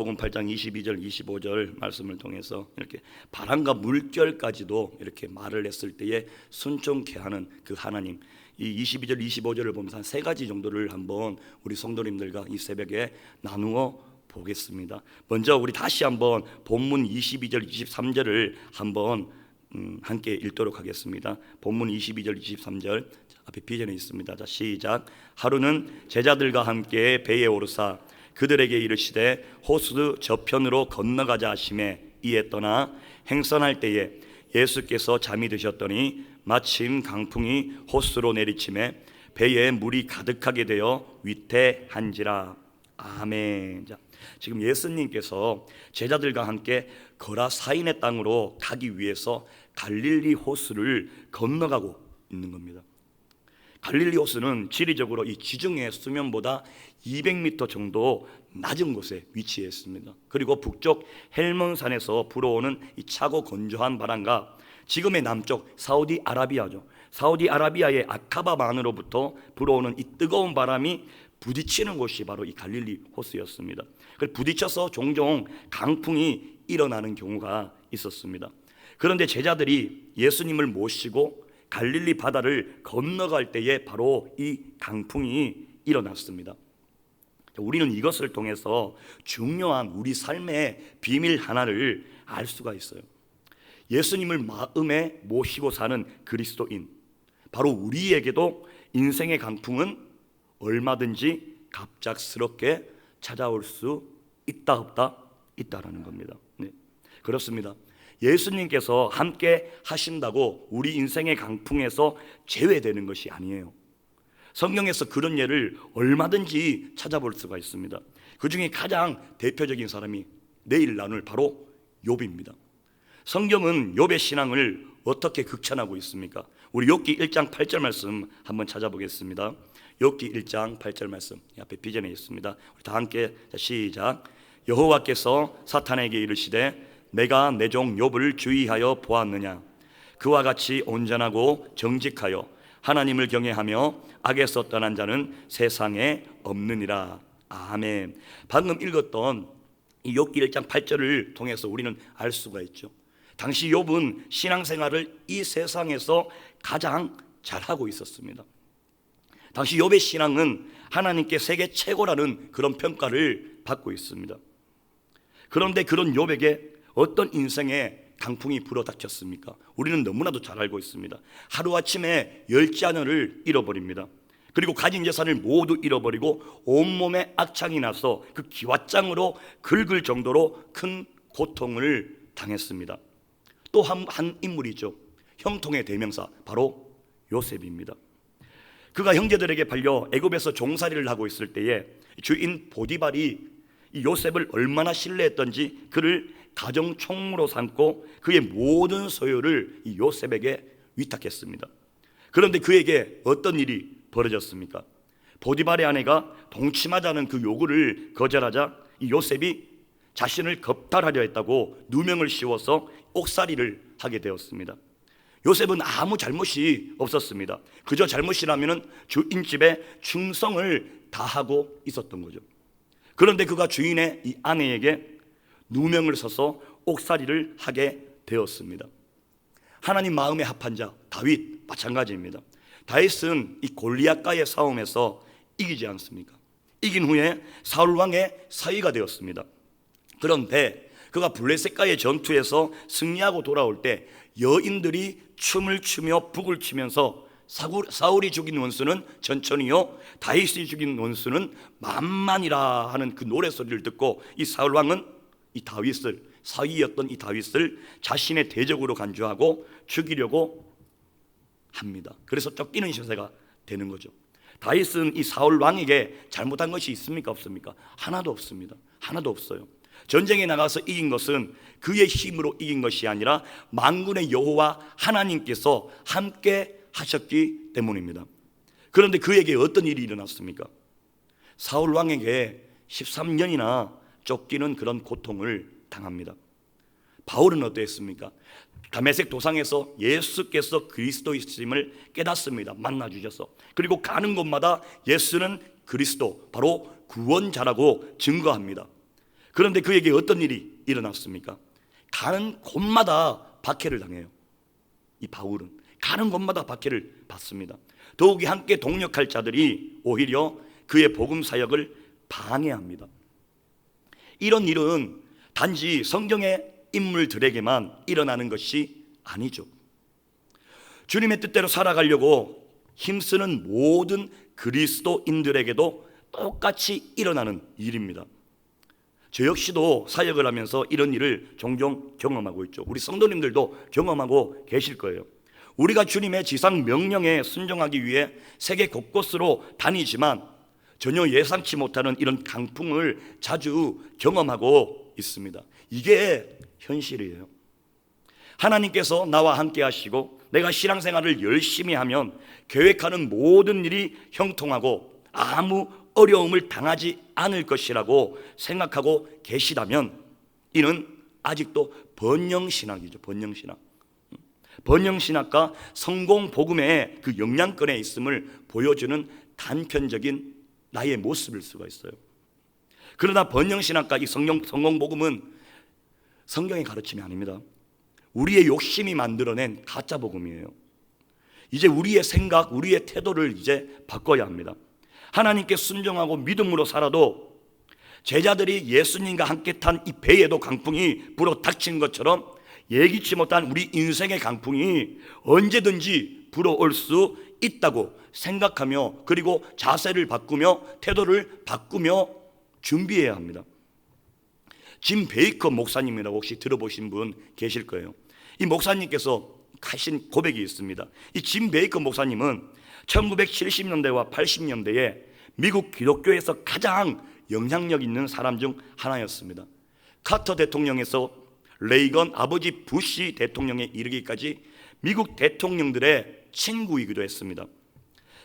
복음 8장 22절 25절 말씀을 통해서 이렇게 바람과 물결까지도 이렇게 말을 했을 때에 순종케 하는 그 하나님, 이 22절 25절을 보면서 한 세 가지 정도를 한번 우리 성도님들과 이 새벽에 나누어 보겠습니다. 먼저 우리 다시 한번 본문 22절 23절을 한번 함께 읽도록 하겠습니다. 본문 22절 23절 앞에 비전에 있습니다. 자, 시작. 하루는 제자들과 함께 배에 오르사 그들에게 이르시되 호수 저편으로 건너가자 하시매 이에 떠나 행선할 때에 예수께서 잠이 드셨더니 마침 강풍이 호수로 내리치매 배에 물이 가득하게 되어 위태한지라. 아멘. 자, 지금 예수님께서 제자들과 함께 거라사인의 땅으로 가기 위해서 갈릴리 호수를 건너가고 있는 겁니다. 갈릴리 호수는 지리적으로 이 지중해 수면보다 200m 정도 낮은 곳에 위치해 있습니다. 그리고 북쪽 헬몬산에서 불어오는 이 차고 건조한 바람과 지금의 남쪽 사우디아라비아죠. 사우디아라비아의 아카바만으로부터 불어오는 이 뜨거운 바람이 부딪히는 곳이 바로 이 갈릴리 호수였습니다. 그래서 부딪혀서 종종 강풍이 일어나는 경우가 있었습니다. 그런데 제자들이 예수님을 모시고 갈릴리 바다를 건너갈 때에 바로 이 강풍이 일어났습니다. 우리는 이것을 통해서 중요한 우리 삶의 비밀 하나를 알 수가 있어요. 예수님을 마음에 모시고 사는 그리스도인, 바로 우리에게도 인생의 강풍은 얼마든지 갑작스럽게 찾아올 수 있다 없다? 있다라는 겁니다. 네, 그렇습니다. 예수님께서 함께 하신다고 우리 인생의 강풍에서 제외되는 것이 아니에요. 성경에서 그런 예를 얼마든지 찾아볼 수가 있습니다. 그 중에 가장 대표적인 사람이 내일 나눌 바로 욥입니다. 성경은 욥의 신앙을 어떻게 극찬하고 있습니까? 우리 욥기 1장 8절 말씀 한번 찾아보겠습니다. 욥기 1장 8절 말씀 앞에 비전에 있습니다. 우리 다 함께 시작. 여호와께서 사탄에게 이르시되 내가 내 종 욥을 주의하여 보았느냐? 그와 같이 온전하고 정직하여 하나님을 경외하며 악에서 떠난 자는 세상에 없느니라. 아멘. 방금 읽었던 이 욥기 1장 8절을 통해서 우리는 알 수가 있죠. 당시 욥은 신앙생활을 이 세상에서 가장 잘하고 있었습니다. 당시 욥의 신앙은 하나님께 세계 최고라는 그런 평가를 받고 있습니다. 그런데 그런 욥에게 어떤 인생의 강풍이 불어닥쳤습니까? 우리는 너무나도 잘 알고 있습니다. 하루아침에 열자녀를 잃어버립니다. 그리고 가진 재산을 모두 잃어버리고 온몸에 악창이 나서 그 기왓장으로 긁을 정도로 큰 고통을 당했습니다. 또 한 인물이죠. 형통의 대명사, 바로 요셉입니다. 그가 형제들에게 팔려 애굽에서 종살이를 하고 있을 때에 주인 보디발이 이 요셉을 얼마나 신뢰했던지 그를 가정 총무로 삼고 그의 모든 소유를 이 요셉에게 위탁했습니다. 그런데 그에게 어떤 일이 벌어졌습니까? 보디발의 아내가 동침하자는 그 요구를 거절하자 이 요셉이 자신을 겁탈하려 했다고 누명을 씌워서 옥살이를 하게 되었습니다. 요셉은 아무 잘못이 없었습니다. 그저 잘못이라면 주인집에 충성을 다하고 있었던 거죠. 그런데 그가 주인의 이 아내에게 누명을 써서 옥살이를 하게 되었습니다. 하나님 마음에 합한 자 다윗 마찬가지입니다. 다윗은 이 골리앗과의 싸움에서 이기지 않습니까? 이긴 후에 사울 왕의 사위가 되었습니다. 그런데 그가 블레셋과의 전투에서 승리하고 돌아올 때 여인들이 춤을 추며 북을 치면서 사울이 죽인 원수는 천천히요 다윗이 죽인 원수는 만만이라 하는 그 노래소리를 듣고 이 사울 왕은 이 다윗을, 사위였던 이 다윗을 자신의 대적으로 간주하고 죽이려고 합니다. 그래서 쫓기는 시세가 되는 거죠. 다윗은 이 사울 왕에게 잘못한 것이 있습니까? 없습니까? 하나도 없습니다. 하나도 없어요. 전쟁에 나가서 이긴 것은 그의 힘으로 이긴 것이 아니라 만군의 여호와 하나님께서 함께 하셨기 때문입니다. 그런데 그에게 어떤 일이 일어났습니까? 사울 왕에게 13년이나 쫓기는 그런 고통을 당합니다. 바울은 어떠했습니까? 다메섹 도상에서 예수께서 그리스도이심을 깨닫습니다. 만나주셔서. 그리고 가는 곳마다 예수는 그리스도, 바로 구원자라고 증거합니다. 그런데 그에게 어떤 일이 일어났습니까? 가는 곳마다 박해를 당해요. 이 바울은 가는 곳마다 박해를 받습니다. 더욱이 함께 동역할 자들이 오히려 그의 복음 사역을 방해합니다. 이런 일은 단지 성경의 인물들에게만 일어나는 것이 아니죠. 주님의 뜻대로 살아가려고 힘쓰는 모든 그리스도인들에게도 똑같이 일어나는 일입니다. 저 역시도 사역을 하면서 이런 일을 종종 경험하고 있죠. 우리 성도님들도 경험하고 계실 거예요. 우리가 주님의 지상 명령에 순종하기 위해 세계 곳곳으로 다니지만 전혀 예상치 못하는 이런 강풍을 자주 경험하고 있습니다. 이게 현실이에요. 하나님께서 나와 함께 하시고 내가 신앙생활을 열심히 하면 계획하는 모든 일이 형통하고 아무 어려움을 당하지 않을 것이라고 생각하고 계시다면 이는 아직도 번영신학이죠. 번영신학. 번영신학과 성공복음의 그 영향권에 있음을 보여주는 단편적인 나의 모습일 수가 있어요. 그러나 번영신학과 이 성공복음은 성경의 가르침이 아닙니다. 우리의 욕심이 만들어낸 가짜 복음이에요. 이제 우리의 생각, 우리의 태도를 이제 바꿔야 합니다. 하나님께 순종하고 믿음으로 살아도 제자들이 예수님과 함께 탄 이 배에도 강풍이 불어 닥친 것처럼 예기치 못한 우리 인생의 강풍이 언제든지 불어올 수 있다고 생각하며 그리고 자세를 바꾸며 태도를 바꾸며 준비해야 합니다. 짐 베이커 목사님이라고 혹시 들어보신 분 계실 거예요. 이 목사님께서 하신 고백이 있습니다. 이 짐 베이커 목사님은 1970년대와 80년대에 미국 기독교에서 가장 영향력 있는 사람 중 하나였습니다. 카터 대통령에서 레이건 아버지 부시 대통령에 이르기까지 미국 대통령들의 친구이기도 했습니다.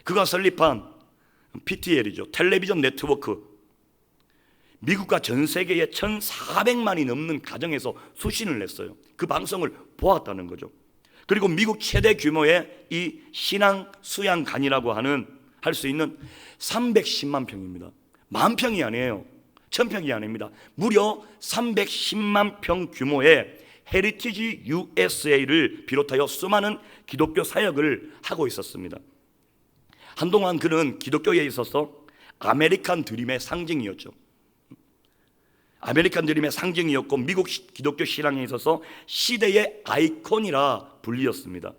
그가 설립한 PTL이죠. 텔레비전 네트워크, 미국과 전 세계에 1,400만이 넘는 가정에서 수신을 냈어요. 그 방송을 보았다는 거죠. 그리고 미국 최대 규모의 이 신앙 수양관이라고 할 수 있는 310만 평입니다. 만 평이 아니에요. 1000평이 아닙니다. 무려 310만 평 규모의 헤리티지 USA를 비롯하여 수많은 기독교 사역을 하고 있었습니다. 한동안 그는 기독교에 있어서 아메리칸 드림의 상징이었죠. 아메리칸 드림의 상징이었고 미국 기독교 신앙에 있어서 시대의 아이콘이라 불리었습니다.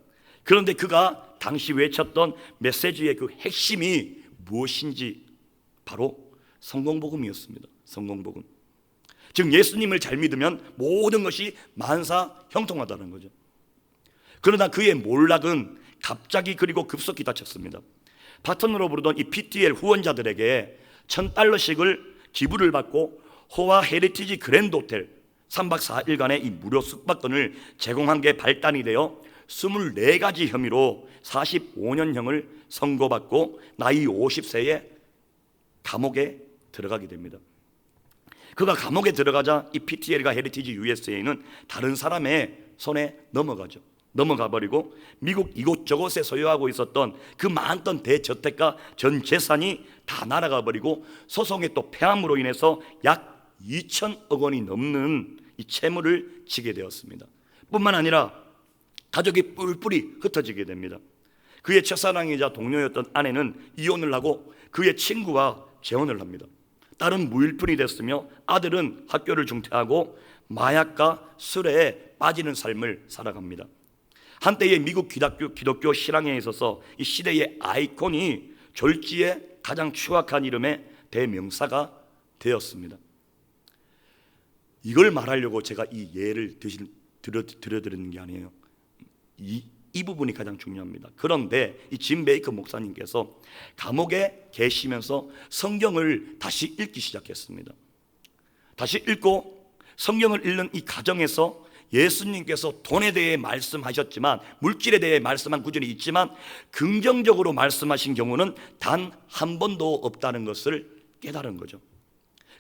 그런데 그가 당시 외쳤던 메시지의 그 핵심이 무엇인지 바로 성공복음이었습니다. 성공복음. 즉 예수님을 잘 믿으면 모든 것이 만사 형통하다는 거죠. 그러나 그의 몰락은 갑자기 그리고 급속히 닥쳤습니다. 파트너로 부르던 이 PTL 후원자들에게 $1,000씩을 기부를 받고 호화 헤리티지 그랜드 호텔 3박 4일간의 이 무료 숙박권을 제공한 게 발단이 되어 24가지 혐의로 45년형을 선고받고 나이 50세에 감옥에 들어가게 됩니다. 그가 감옥에 들어가자 이 PTL과 헤리티지 USA는 다른 사람의 손에 넘어가 버리고 미국 이곳저곳에 소유하고 있었던 그 많던 대저택과 전 재산이 다 날아가 버리고 소송에 또 패함으로 인해서 약 2천억 원이 넘는 이 채무를 지게 되었습니다. 뿐만 아니라 가족이 뿔뿔이 흩어지게 됩니다. 그의 첫사랑이자 동료였던 아내는 이혼을 하고 그의 친구와 재혼을 합니다. 딸은 무일푼이 됐으며 아들은 학교를 중퇴하고 마약과 술에 빠지는 삶을 살아갑니다. 한때의 미국 기독교 신앙에 있어서 이 시대의 아이콘이 졸지의 가장 추악한 이름의 대명사가 되었습니다. 이걸 말하려고 제가 이 예를 들어드리는 게 아니에요. 이 부분이 가장 중요합니다. 그런데 이 짐 베이커 목사님께서 감옥에 계시면서 성경을 다시 읽기 시작했습니다. 다시 읽고 성경을 읽는 이 과정에서 예수님께서 돈에 대해 말씀하셨지만 물질에 대해 말씀한 구절이 있지만 긍정적으로 말씀하신 경우는 단 한 번도 없다는 것을 깨달은 거죠.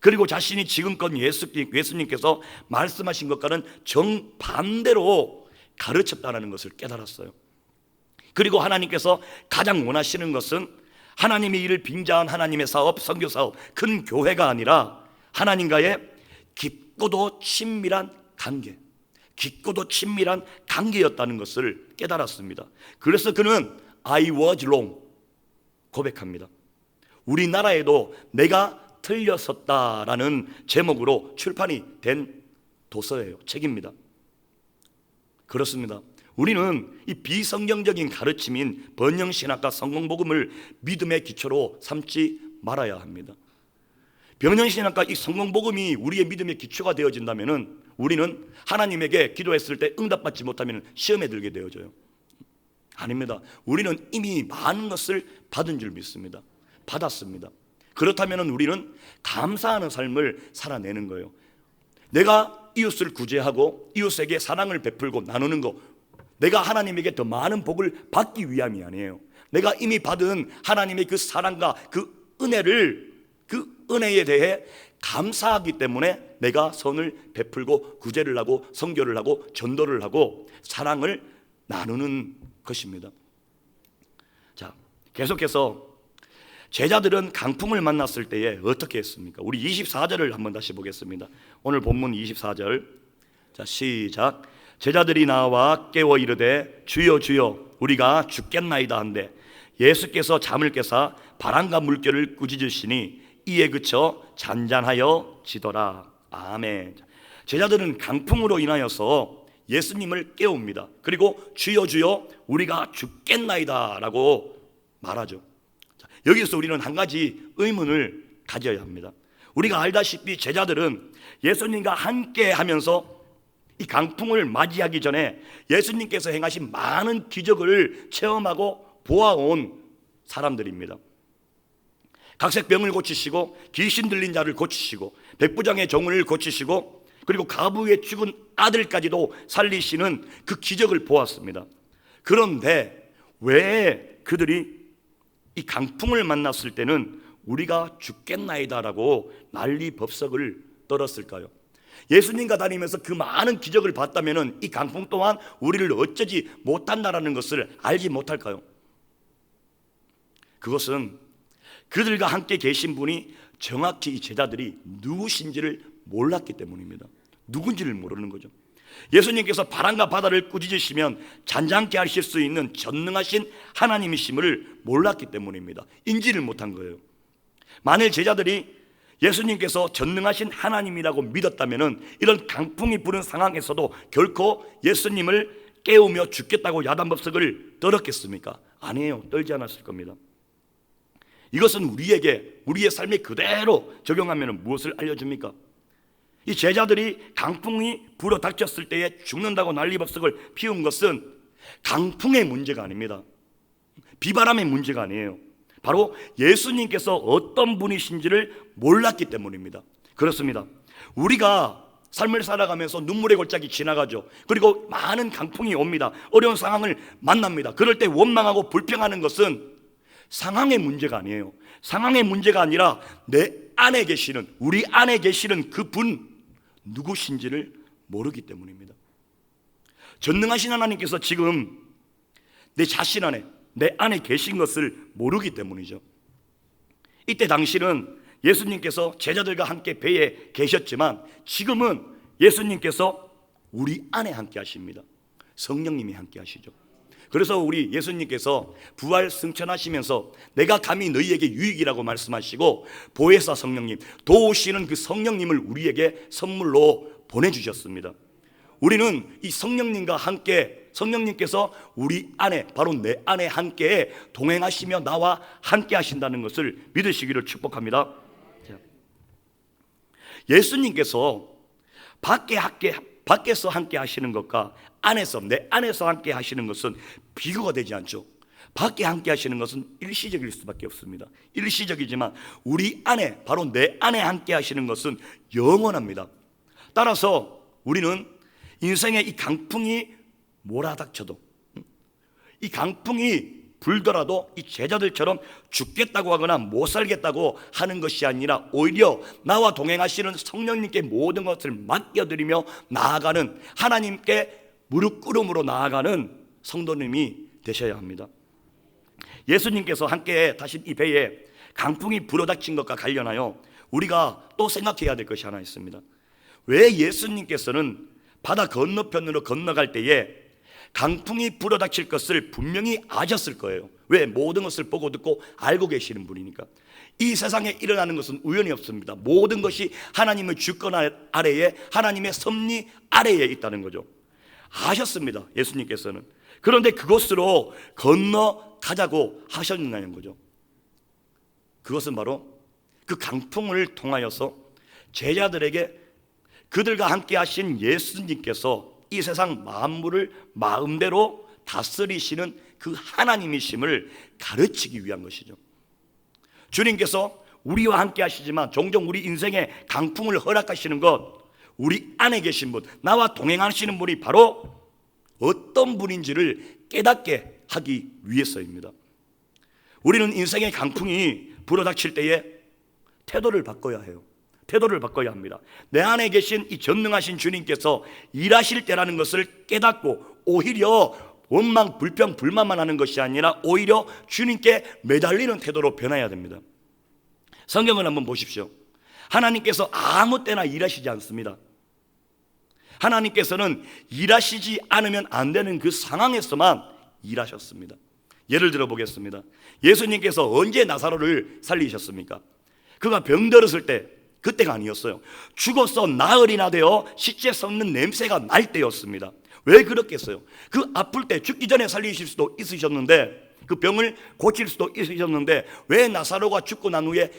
그리고 자신이 지금껏 예수님께서 말씀하신 것과는 정반대로 가르쳤다는 것을 깨달았어요. 그리고 하나님께서 가장 원하시는 것은 하나님의 일을 빙자한 하나님의 사업, 선교 사업, 큰 교회가 아니라 하나님과의 깊고도 친밀한 관계, 깊고도 친밀한 관계였다는 것을 깨달았습니다. 그래서 그는 I was wrong 고백합니다. 우리나라에도 내가 틀렸었다라는 제목으로 출판이 된 도서예요. 책입니다. 그렇습니다. 우리는 이 비성경적인 가르침인 번영신학과 성공복음을 믿음의 기초로 삼지 말아야 합니다. 번영신학과 이 성공복음이 우리의 믿음의 기초가 되어진다면 우리는 하나님에게 기도했을 때 응답받지 못하면 시험에 들게 되어져요. 아닙니다. 우리는 이미 많은 것을 받은 줄 믿습니다. 받았습니다. 그렇다면 우리는 감사하는 삶을 살아내는 거예요. 내가 이웃을 구제하고 이웃에게 사랑을 베풀고 나누는 거, 내가 하나님에게 더 많은 복을 받기 위함이 아니에요. 내가 이미 받은 하나님의 그 사랑과 그 은혜에 대해 감사하기 때문에 내가 선을 베풀고 구제를 하고 선교를 하고 전도를 하고 사랑을 나누는 것입니다. 자, 계속해서 제자들은 강풍을 만났을 때에 어떻게 했습니까? 우리 24절을 한번 다시 보겠습니다. 오늘 본문 24절. 자, 시작. 제자들이 나와 깨워 이르되 주여 주여 우리가 죽겠나이다 한데 예수께서 잠을 깨사 바람과 물결을 꾸짖으시니 이에 그쳐 잔잔하여 지더라. 아멘. 제자들은 강풍으로 인하여서 예수님을 깨웁니다. 그리고 주여 주여 우리가 죽겠나이다 라고 말하죠. 여기서 우리는 한 가지 의문을 가져야 합니다. 우리가 알다시피 제자들은 예수님과 함께 하면서 이 강풍을 맞이하기 전에 예수님께서 행하신 많은 기적을 체험하고 보아온 사람들입니다. 각색병을 고치시고 귀신 들린 자를 고치시고 백부장의 종을 고치시고 그리고 가부의 죽은 아들까지도 살리시는 그 기적을 보았습니다. 그런데 왜 그들이 이 강풍을 만났을 때는 우리가 죽겠나이다라고 난리법석을 떨었을까요? 예수님과 다니면서 그 많은 기적을 봤다면 이 강풍 또한 우리를 어쩌지 못한다라는 것을 알지 못할까요? 그것은 그들과 함께 계신 분이 정확히 이 제자들이 누구신지를 몰랐기 때문입니다. 누군지를 모르는 거죠. 예수님께서 바람과 바다를 꾸짖으시면 잔잔케 하실 수 있는 전능하신 하나님이심을 몰랐기 때문입니다. 인지를 못한 거예요. 만일 제자들이 예수님께서 전능하신 하나님이라고 믿었다면 이런 강풍이 부는 상황에서도 결코 예수님을 깨우며 죽겠다고 야단법석을 떨었겠습니까? 아니에요. 떨지 않았을 겁니다. 이것은 우리의 삶에 그대로 적용하면 무엇을 알려줍니까? 이 제자들이 강풍이 불어 닥쳤을 때에 죽는다고 난리법석을 피운 것은 강풍의 문제가 아닙니다. 비바람의 문제가 아니에요. 바로 예수님께서 어떤 분이신지를 몰랐기 때문입니다. 그렇습니다. 우리가 삶을 살아가면서 눈물의 골짜기 지나가죠. 그리고 많은 강풍이 옵니다. 어려운 상황을 만납니다. 그럴 때 원망하고 불평하는 것은 상황의 문제가 아니에요. 상황의 문제가 아니라 내 안에 계시는, 우리 안에 계시는 그분 누구신지를 모르기 때문입니다. 전능하신 하나님께서 지금 내 자신 안에, 내 안에 계신 것을 모르기 때문이죠. 이때 당시는 예수님께서 제자들과 함께 배에 계셨지만 지금은 예수님께서 우리 안에 함께 하십니다. 성령님이 함께 하시죠. 그래서 우리 예수님께서 부활 승천하시면서 내가 감히 너희에게 유익이라고 말씀하시고 보혜사 성령님, 도우시는 그 성령님을 우리에게 선물로 보내주셨습니다. 우리는 이 성령님과 함께, 성령님께서 우리 안에, 바로 내 안에 함께 동행하시며 나와 함께 하신다는 것을 믿으시기를 축복합니다. 예수님께서 밖에서 함께 하시는 것과 안에서, 내 안에서 함께 하시는 것은 비교가 되지 않죠. 밖에 함께 하시는 것은 일시적일 수밖에 없습니다. 일시적이지만 우리 안에, 바로 내 안에 함께 하시는 것은 영원합니다. 따라서 우리는 인생에 이 강풍이 몰아닥쳐도, 이 강풍이 불더라도 이 제자들처럼 죽겠다고 하거나 못 살겠다고 하는 것이 아니라 오히려 나와 동행하시는 성령님께 모든 것을 맡겨드리며 나아가는, 하나님께 무릎 꿇음으로 나아가는 성도님이 되셔야 합니다. 예수님께서 함께 타신 이 배에 강풍이 불어닥친 것과 관련하여 우리가 또 생각해야 될 것이 하나 있습니다. 왜 예수님께서는 바다 건너편으로 건너갈 때에 강풍이 불어닥칠 것을 분명히 아셨을 거예요. 왜? 모든 것을 보고 듣고 알고 계시는 분이니까. 이 세상에 일어나는 것은 우연이 없습니다. 모든 것이 하나님의 주권 아래에, 하나님의 섭리 아래에 있다는 거죠. 아셨습니다, 예수님께서는. 그런데 그곳으로 건너가자고 하셨느냐는 거죠. 그것은 바로 그 강풍을 통하여서 제자들에게 그들과 함께 하신 예수님께서 이 세상 만물을 마음대로 다스리시는 그 하나님이심을 가르치기 위한 것이죠. 주님께서 우리와 함께 하시지만 종종 우리 인생에 강풍을 허락하시는 것, 우리 안에 계신 분, 나와 동행하시는 분이 바로 어떤 분인지를 깨닫게 하기 위해서입니다. 우리는 인생의 강풍이 불어닥칠 때에 태도를 바꿔야 해요. 태도를 바꿔야 합니다. 내 안에 계신 이 전능하신 주님께서 일하실 때라는 것을 깨닫고 오히려 원망, 불평, 불만만 하는 것이 아니라 오히려 주님께 매달리는 태도로 변해야 됩니다. 성경을 한번 보십시오. 하나님께서 아무 때나 일하시지 않습니다. 하나님께서는 일하시지 않으면 안 되는 그 상황에서만 일하셨습니다. 예를 들어 보겠습니다. 예수님께서 언제 나사로를 살리셨습니까? 그가 병들었을 때, 그때가 아니었어요. 죽어서 나흘이나 되어 시체 썩는 냄새가 날 때였습니다. 왜 그렇겠어요? 그 아플 때 죽기 전에 살리실 수도 있으셨는데, 그 병을 고칠 수도 있으셨는데 왜 나사로가 죽고 난 후에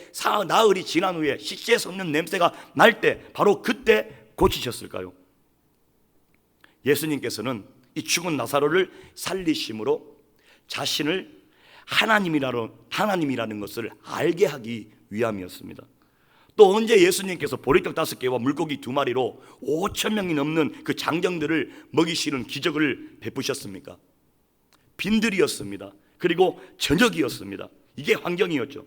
나흘이 지난 후에 시체 썩는 냄새가 날 때 바로 그때 고치셨을까요? 예수님께서는 이 죽은 나사로를 살리심으로 자신을 하나님이라는 것을 알게 하기 위함이었습니다. 또 언제 예수님께서 보리떡 5개와 물고기 2마리로 5,000명이 넘는 그 장정들을 먹이시는 기적을 베푸셨습니까? 빈들이었습니다. 그리고 저녁이었습니다. 이게 환경이었죠.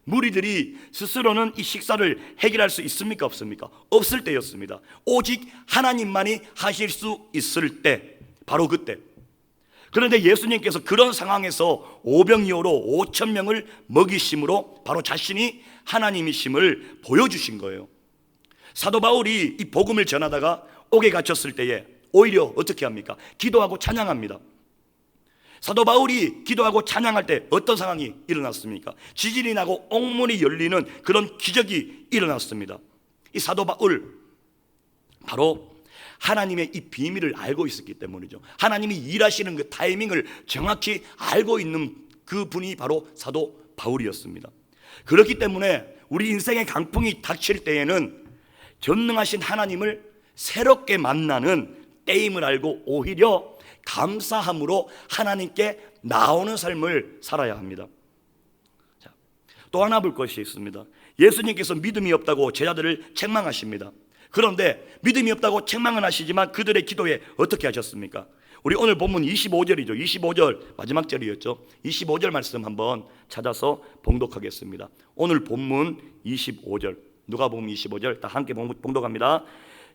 무리들이 스스로는 이 식사를 해결할 수 있습니까? 없습니까? 없을 때였습니다. 오직 하나님만이 하실 수 있을 때, 바로 그때. 그런데 예수님께서 그런 상황에서 오병이어로 5,000명을 먹이심으로 바로 자신이 하나님이심을 보여주신 거예요. 사도 바울이 이 복음을 전하다가 옥에 갇혔을 때에 오히려 어떻게 합니까? 기도하고 찬양합니다. 사도 바울이 기도하고 찬양할 때 어떤 상황이 일어났습니까? 지진이 나고 옥문이 열리는 그런 기적이 일어났습니다. 이 사도 바울, 바로 하나님의 이 비밀을 알고 있었기 때문이죠. 하나님이 일하시는 그 타이밍을 정확히 알고 있는 그 분이 바로 사도 바울이었습니다. 그렇기 때문에 우리 인생의 강풍이 닥칠 때에는 전능하신 하나님을 새롭게 만나는 때임을 알고 오히려 감사함으로 하나님께 나오는 삶을 살아야 합니다. 자, 또 하나 볼 것이 있습니다. 예수님께서 믿음이 없다고 제자들을 책망하십니다. 그런데 믿음이 없다고 책망은 하시지만 그들의 기도에 어떻게 하셨습니까? 우리 오늘 본문 25절이죠. 25절 마지막 절이었죠. 25절 말씀 한번 찾아서 봉독하겠습니다. 오늘 본문 25절, 누가복음 25절 다 함께 봉독합니다.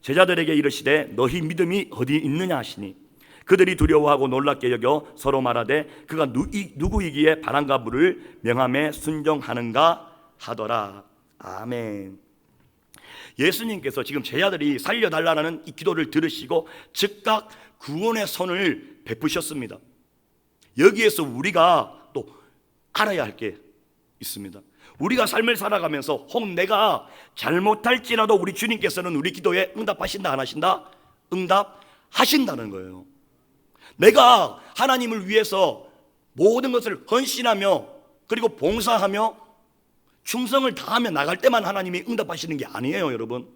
제자들에게 이르시되 너희 믿음이 어디 있느냐 하시니 그들이 두려워하고 놀랍게 여겨 서로 말하되 그가 누구이기에 바람과 물을 명함에 순종하는가 하더라. 아멘. 예수님께서 지금 제자들이 살려달라는 이 기도를 들으시고 즉각 구원의 손을 베푸셨습니다. 여기에서 우리가 또 알아야 할 게 있습니다. 우리가 삶을 살아가면서 혹 내가 잘못할지라도 우리 주님께서는 우리 기도에 응답하신다 안 하신다? 응답하신다는 거예요. 내가 하나님을 위해서 모든 것을 헌신하며 그리고 봉사하며 충성을 다하며 나갈 때만 하나님이 응답하시는 게 아니에요, 여러분.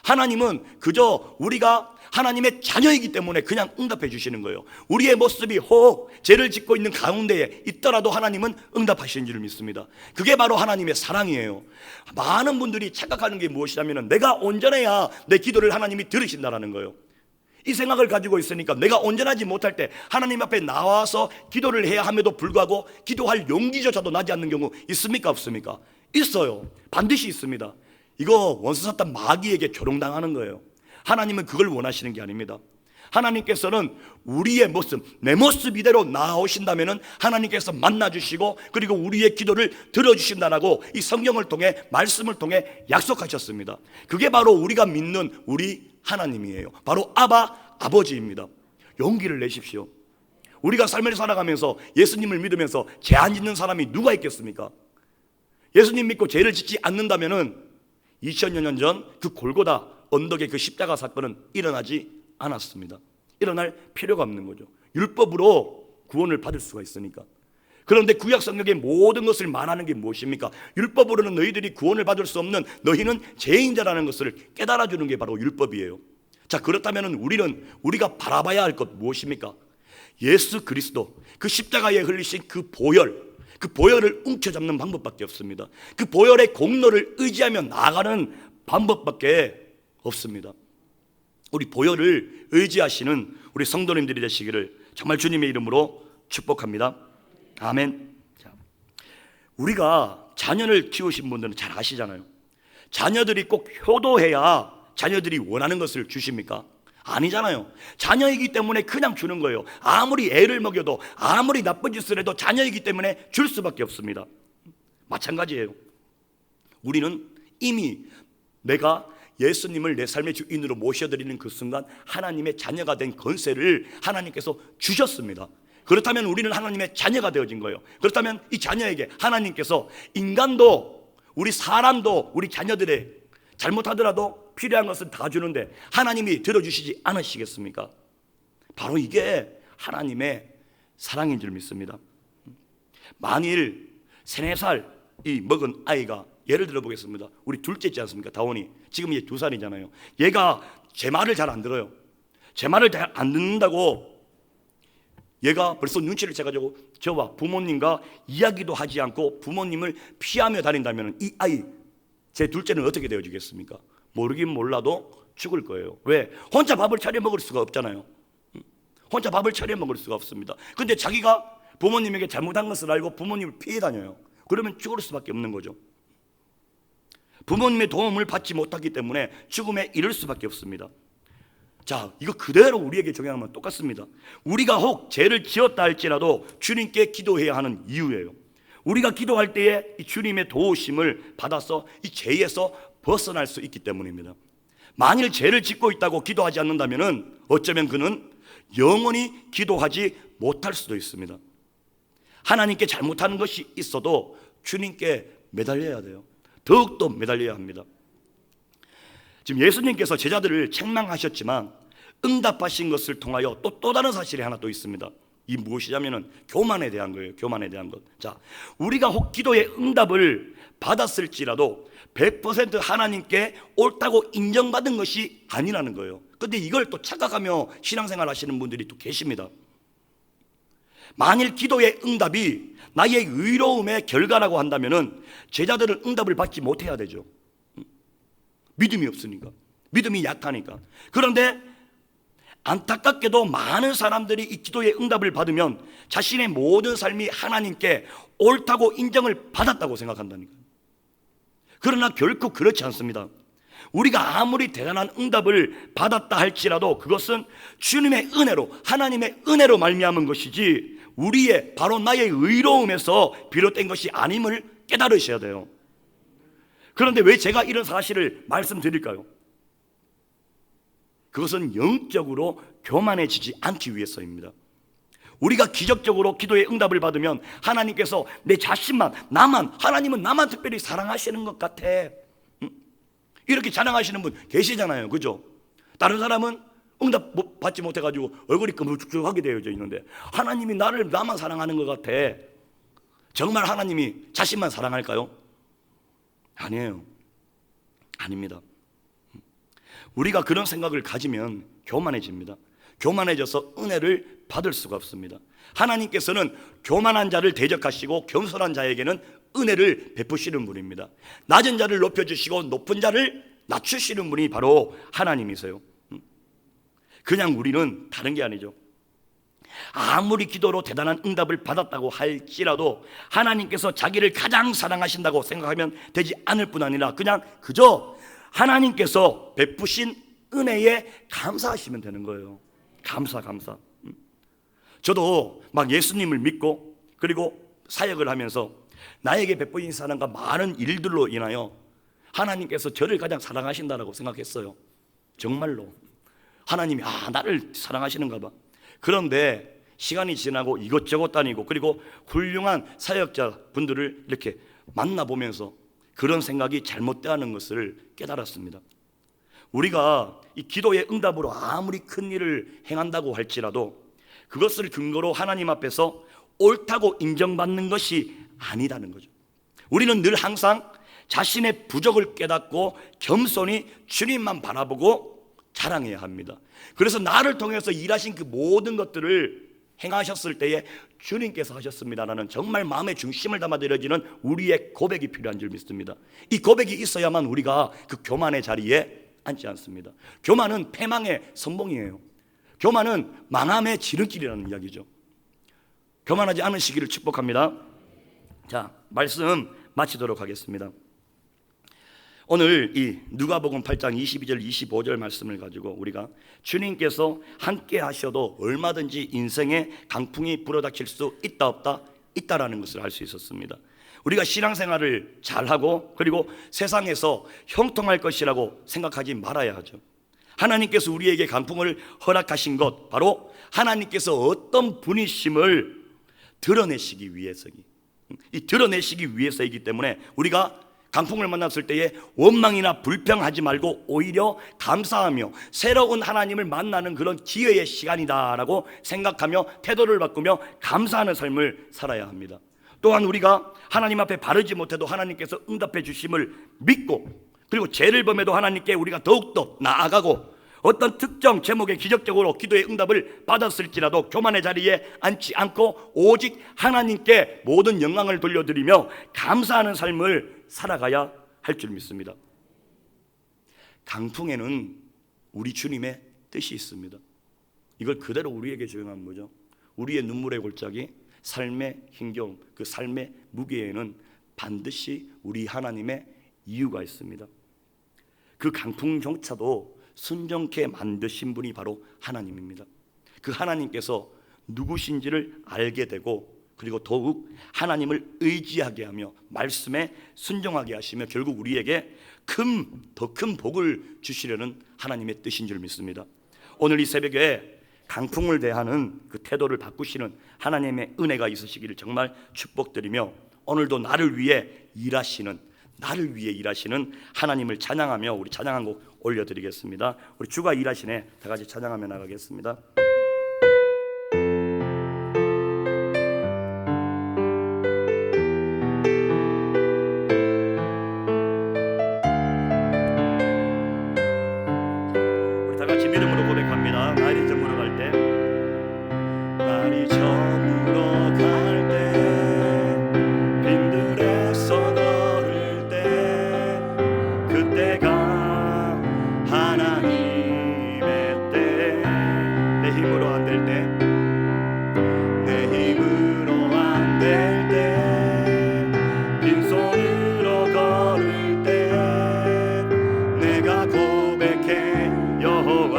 하나님은 그저 우리가 하나님의 자녀이기 때문에 그냥 응답해 주시는 거예요. 우리의 모습이 혹 죄를 짓고 있는 가운데에 있더라도 하나님은 응답하시는 줄 믿습니다. 그게 바로 하나님의 사랑이에요. 많은 분들이 착각하는 게 무엇이냐면 내가 온전해야 내 기도를 하나님이 들으신다는 거예요. 이 생각을 가지고 있으니까 내가 온전하지 못할 때 하나님 앞에 나와서 기도를 해야 함에도 불구하고 기도할 용기조차도 나지 않는 경우 있습니까? 없습니까? 있어요. 반드시 있습니다. 이거 원수사탄 마귀에게 조롱당하는 거예요. 하나님은 그걸 원하시는 게 아닙니다. 하나님께서는 우리의 모습, 내 모습 이대로 나아오신다면 하나님께서 만나주시고 그리고 우리의 기도를 들어주신다라고 이 성경을 통해, 말씀을 통해 약속하셨습니다. 그게 바로 우리가 믿는 우리 하나님이에요. 바로 아버지입니다. 용기를 내십시오. 우리가 삶을 살아가면서 예수님을 믿으면서 죄 안 짓는 사람이 누가 있겠습니까? 예수님 믿고 죄를 짓지 않는다면 2000여 년 전 그 골고다 언덕의 그 십자가 사건은 일어나지 않았습니다. 일어날 필요가 없는 거죠. 율법으로 구원을 받을 수가 있으니까. 그런데 구약 성경의 모든 것을 말하는 게 무엇입니까? 율법으로는 너희들이 구원을 받을 수 없는, 너희는 죄인자라는 것을 깨달아 주는 게 바로 율법이에요. 자, 그렇다면 우리가 바라봐야 할 것 무엇입니까? 예수 그리스도, 그 십자가에 흘리신 그 보혈을 움켜잡는 방법밖에 없습니다. 그 보혈의 공로를 의지하며 나아가는 방법밖에 없습니다. 우리 보혈을 의지하시는 우리 성도님들이 되시기를 정말 주님의 이름으로 축복합니다. 아멘. 자, 우리가 자녀를 키우신 분들은 잘 아시잖아요. 자녀들이 꼭 효도해야 자녀들이 원하는 것을 주십니까? 아니잖아요. 자녀이기 때문에 그냥 주는 거예요. 아무리 애를 먹여도, 아무리 나쁜 짓을 해도 자녀이기 때문에 줄 수밖에 없습니다. 마찬가지예요. 우리는 이미 내가 예수님을 내 삶의 주인으로 모셔드리는 그 순간 하나님의 자녀가 된 권세를 하나님께서 주셨습니다. 그렇다면 우리는 하나님의 자녀가 되어진 거예요. 그렇다면 이 자녀에게 하나님께서 인간도, 우리 사람도, 우리 자녀들의 잘못하더라도 필요한 것은 다 주는데 하나님이 들어주시지 않으시겠습니까? 바로 이게 하나님의 사랑인 줄 믿습니다. 만일 3, 4살 이 먹은 아이가, 예를 들어 보겠습니다. 우리 둘째 있지 않습니까? 다원이 지금 이제 2살이잖아요. 얘가 제 말을 잘 안 들어요. 제 말을 잘 안 듣는다고 얘가 벌써 눈치를 채가지고 저와 부모님과 이야기도 하지 않고 부모님을 피하며 다닌다면 이 아이, 제 둘째는 어떻게 되어지겠습니까? 모르긴 몰라도 죽을 거예요. 왜? 혼자 밥을 차려 먹을 수가 없잖아요. 혼자 밥을 차려 먹을 수가 없습니다. 근데 자기가 부모님에게 잘못한 것을 알고 부모님을 피해 다녀요. 그러면 죽을 수밖에 없는 거죠. 부모님의 도움을 받지 못하기 때문에 죽음에 이를 수밖에 없습니다. 자, 이거 그대로 우리에게 적용하면 똑같습니다. 우리가 혹 죄를 지었다 할지라도 주님께 기도해야 하는 이유예요. 우리가 기도할 때에 이 주님의 도우심을 받아서 이 죄에서 벗어날 수 있기 때문입니다. 만일 죄를 짓고 있다고 기도하지 않는다면 어쩌면 그는 영원히 기도하지 못할 수도 있습니다. 하나님께 잘못하는 것이 있어도 주님께 매달려야 돼요. 더욱더 매달려야 합니다. 지금 예수님께서 제자들을 책망하셨지만 응답하신 것을 통하여 또 다른 사실이 하나 또 있습니다. 이 무엇이냐면은 교만에 대한 거예요. 교만에 대한 것. 자, 우리가 혹 기도의 응답을 받았을지라도 100% 하나님께 옳다고 인정받은 것이 아니라는 거예요. 근데 이걸 또 착각하며 신앙생활 하시는 분들이 또 계십니다. 만일 기도의 응답이 나의 의로움의 결과라고 한다면은 제자들은 응답을 받지 못해야 되죠. 믿음이 없으니까, 믿음이 약하니까. 그런데 안타깝게도 많은 사람들이 이 기도의 응답을 받으면 자신의 모든 삶이 하나님께 옳다고 인정을 받았다고 생각한다니까요. 그러나 결코 그렇지 않습니다. 우리가 아무리 대단한 응답을 받았다 할지라도 그것은 주님의 은혜로, 하나님의 은혜로 말미암은 것이지 우리의, 바로 나의 의로움에서 비롯된 것이 아님을 깨달으셔야 돼요. 그런데 왜 제가 이런 사실을 말씀드릴까요? 그것은 영적으로 교만해지지 않기 위해서입니다. 우리가 기적적으로 기도의 응답을 받으면 하나님께서 내 자신만, 나만, 하나님은 나만 특별히 사랑하시는 것 같아, 이렇게 자랑하시는 분 계시잖아요. 그죠? 다른 사람은 응답 받지 못해가지고 얼굴이 끔찍하게 되어져 있는데 하나님이 나만 사랑하는 것 같아. 정말 하나님이 자신만 사랑할까요? 아니에요. 아닙니다. 우리가 그런 생각을 가지면 교만해집니다. 교만해져서 은혜를 받을 수가 없습니다. 하나님께서는 교만한 자를 대적하시고 겸손한 자에게는 은혜를 베푸시는 분입니다. 낮은 자를 높여주시고 높은 자를 낮추시는 분이 바로 하나님이세요. 그냥 우리는 다른 게 아니죠. 아무리 기도로 대단한 응답을 받았다고 할지라도 하나님께서 자기를 가장 사랑하신다고 생각하면 되지 않을 뿐 아니라 그냥 그저 하나님께서 베푸신 은혜에 감사하시면 되는 거예요. 감사. 저도 막 예수님을 믿고 그리고 사역을 하면서 나에게 베푸신 사랑과 많은 일들로 인하여 하나님께서 저를 가장 사랑하신다라고 생각했어요. 정말로 하나님이 나를 사랑하시는가 봐. 그런데 시간이 지나고 이것저것 다니고 그리고 훌륭한 사역자 분들을 이렇게 만나보면서 그런 생각이 잘못되는 것을 깨달았습니다. 우리가 이 기도의 응답으로 아무리 큰 일을 행한다고 할지라도 그것을 근거로 하나님 앞에서 옳다고 인정받는 것이 아니라는 거죠. 우리는 늘 항상 자신의 부족을 깨닫고 겸손히 주님만 바라보고 자랑해야 합니다. 그래서 나를 통해서 일하신 그 모든 것들을 행하셨을 때에 주님께서 하셨습니다라는 정말 마음의 중심을 담아 드려지는 우리의 고백이 필요한 줄 믿습니다. 이 고백이 있어야만 우리가 그 교만의 자리에 앉지 않습니다. 교만은 패망의 선봉이에요. 교만은 망함의 지름길이라는 이야기죠. 교만하지 않으시기를 축복합니다. 자, 말씀 마치도록 하겠습니다. 오늘 이 누가복음 8장 22절 25절 말씀을 가지고 우리가 주님께서 함께 하셔도 얼마든지 인생에 강풍이 불어닥칠 수 있다 없다? 있다라는 것을 알 수 있었습니다. 우리가 신앙생활을 잘하고 그리고 세상에서 형통할 것이라고 생각하지 말아야 하죠. 하나님께서 우리에게 강풍을 허락하신 것 바로 하나님께서 어떤 분이심을 드러내시기 위해서이기 때문에 우리가 강풍을 만났을 때에 원망이나 불평하지 말고 오히려 감사하며 새로운 하나님을 만나는 그런 기회의 시간이다라고 생각하며 태도를 바꾸며 감사하는 삶을 살아야 합니다. 또한 우리가 하나님 앞에 바르지 못해도 하나님께서 응답해 주심을 믿고 그리고 죄를 범해도 하나님께 우리가 더욱더 나아가고 어떤 특정 제목에 기적적으로 기도의 응답을 받았을지라도 교만의 자리에 앉지 않고 오직 하나님께 모든 영광을 돌려드리며 감사하는 삶을 살아가야 할 줄 믿습니다. 강풍에는 우리 주님의 뜻이 있습니다. 이걸 그대로 우리에게 적용한 거죠. 우리의 눈물의 골짜기, 삶의 힘겨움, 그 삶의 무게에는 반드시 우리 하나님의 이유가 있습니다. 그 강풍조차도 순종케 만드신 분이 바로 하나님입니다. 그 하나님께서 누구신지를 알게 되고 그리고 더욱 하나님을 의지하게 하며 말씀에 순종하게 하시며 결국 우리에게 더 큰 복을 주시려는 하나님의 뜻인 줄 믿습니다. 오늘 이 새벽에 강풍을 대하는 그 태도를 바꾸시는 하나님의 은혜가 있으시기를 정말 축복드리며 오늘도 나를 위해 일하시는 하나님을 찬양하며 우리 찬양 한 곡 올려드리겠습니다. 우리 주가 일하시네 다 같이 찬양하며 나가겠습니다. 우리 다 같이 믿음으로 고백합니다. 날이 저물어 갈 때, 날이 저물어 갈 때, 빈들에서 걸을 때, 그때가 하나님의 때. 내 힘으로 안 될 때, 내 힘으로 안 될 때, 빈손으로 걸을 때, 내가 고백해 여호와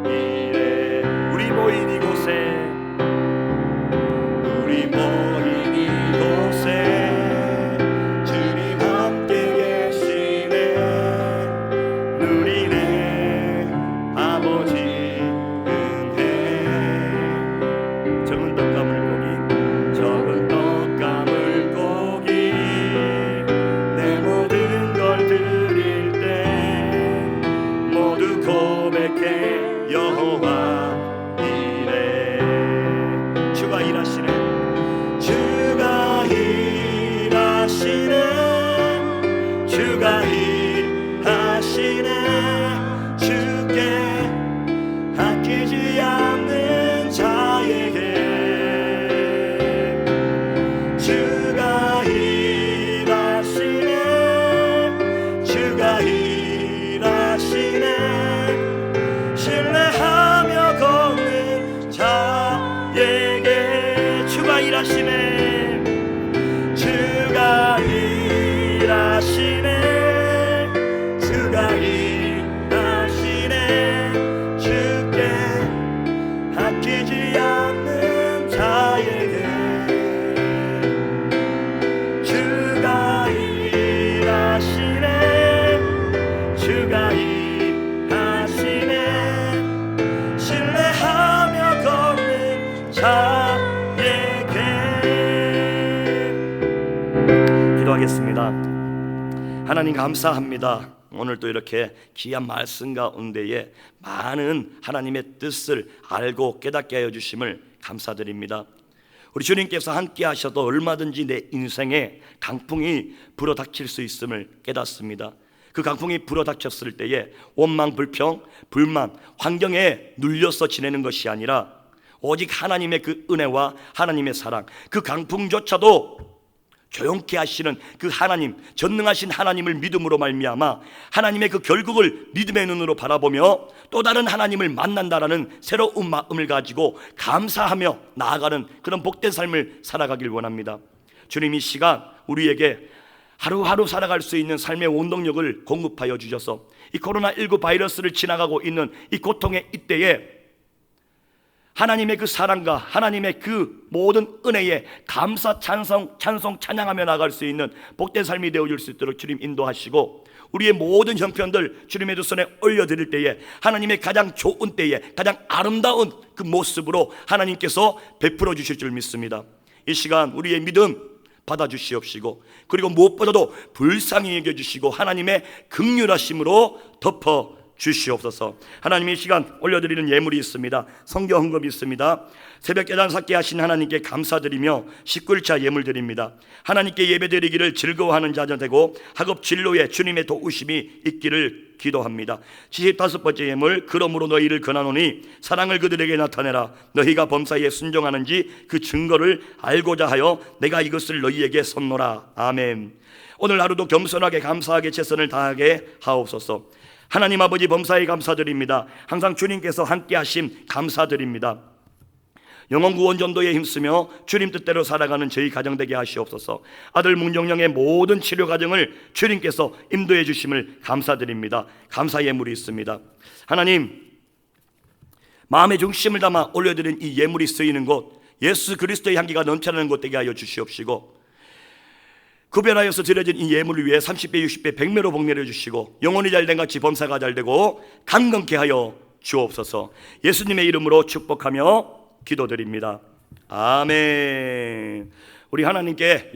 이래. 우리 모인 이곳에 주님 함께 계시네. 누리네 아버지 은혜. 적은 떡 가물 고기 내 모든 걸 드릴 때 모두 고백해 여호와 이래. 주가 일하시네. 주가 일하시네. 주가 일하시네. 주께 아끼지 않는 자에게 주가 일하시네. 주가 일하시네. 신뢰하며 하나님 감사합니다. 오늘 또 이렇게 귀한 말씀 가운데에 많은 하나님의 뜻을 알고 깨닫게 하여 주심을 감사드립니다. 우리 주님께서 함께 하셔도 얼마든지 내 인생에 강풍이 불어닥칠 수 있음을 깨닫습니다. 그 강풍이 불어닥쳤을 때에 원망, 불평, 불만, 환경에 눌려서 지내는 것이 아니라 오직 하나님의 그 은혜와 하나님의 사랑, 그 강풍조차도 조용케 하시는 그 하나님, 전능하신 하나님을 믿음으로 말미암아 하나님의 그 결국을 믿음의 눈으로 바라보며 또 다른 하나님을 만난다라는 새로운 마음을 가지고 감사하며 나아가는 그런 복된 삶을 살아가길 원합니다. 주님, 이 시간 우리에게 하루하루 살아갈 수 있는 삶의 원동력을 공급하여 주셔서 이 코로나19 바이러스를 지나가고 있는 이 고통의 이때에 하나님의 그 사랑과 하나님의 그 모든 은혜에 감사, 찬송, 찬양하며 나갈 수 있는 복된 삶이 되어줄 수 있도록 주님 인도하시고, 우리의 모든 형편들 주님의 두 손에 올려드릴 때에 하나님의 가장 좋은 때에 가장 아름다운 그 모습으로 하나님께서 베풀어 주실 줄 믿습니다. 이 시간 우리의 믿음 받아주시옵시고, 그리고 무엇보다도 불쌍히 여겨주시고 하나님의 긍휼하심으로 덮어 주시옵소서. 하나님의 시간 올려드리는 예물이 있습니다. 성경 헌금이 있습니다. 새벽 깨단 삭게 하신 하나님께 감사드리며 19일차 예물 드립니다. 하나님께 예배드리기를 즐거워하는 자녀 되고 학업 진로에 주님의 도우심이 있기를 기도합니다. 75번째 예물, 그러므로 너희를 권하노니 사랑을 그들에게 나타내라. 너희가 범사에 순종하는지 그 증거를 알고자 하여 내가 이것을 너희에게 선노라. 아멘. 오늘 하루도 겸손하게 감사하게 최선을 다하게 하옵소서. 하나님 아버지, 범사에 감사드립니다. 항상 주님께서 함께 하심 감사드립니다. 영혼 구원 전도에 힘쓰며 주님 뜻대로 살아가는 저희 가정 되게 하시옵소서. 아들 문정영의 모든 치료 과정을 주님께서 인도해 주심을 감사드립니다. 감사 예물이 있습니다. 하나님, 마음의 중심을 담아 올려드린 이 예물이 쓰이는 곳, 예수 그리스도의 향기가 넘쳐나는 곳 되게 하여 주시옵시고, 구별하여서 드려진 이 예물을 위해 30배, 60배, 100매로 복내려 주시고, 영혼이 잘된 같이 범사가 잘되고 강건케 하여 주옵소서. 예수님의 이름으로 축복하며 기도드립니다. 아멘. 우리 하나님께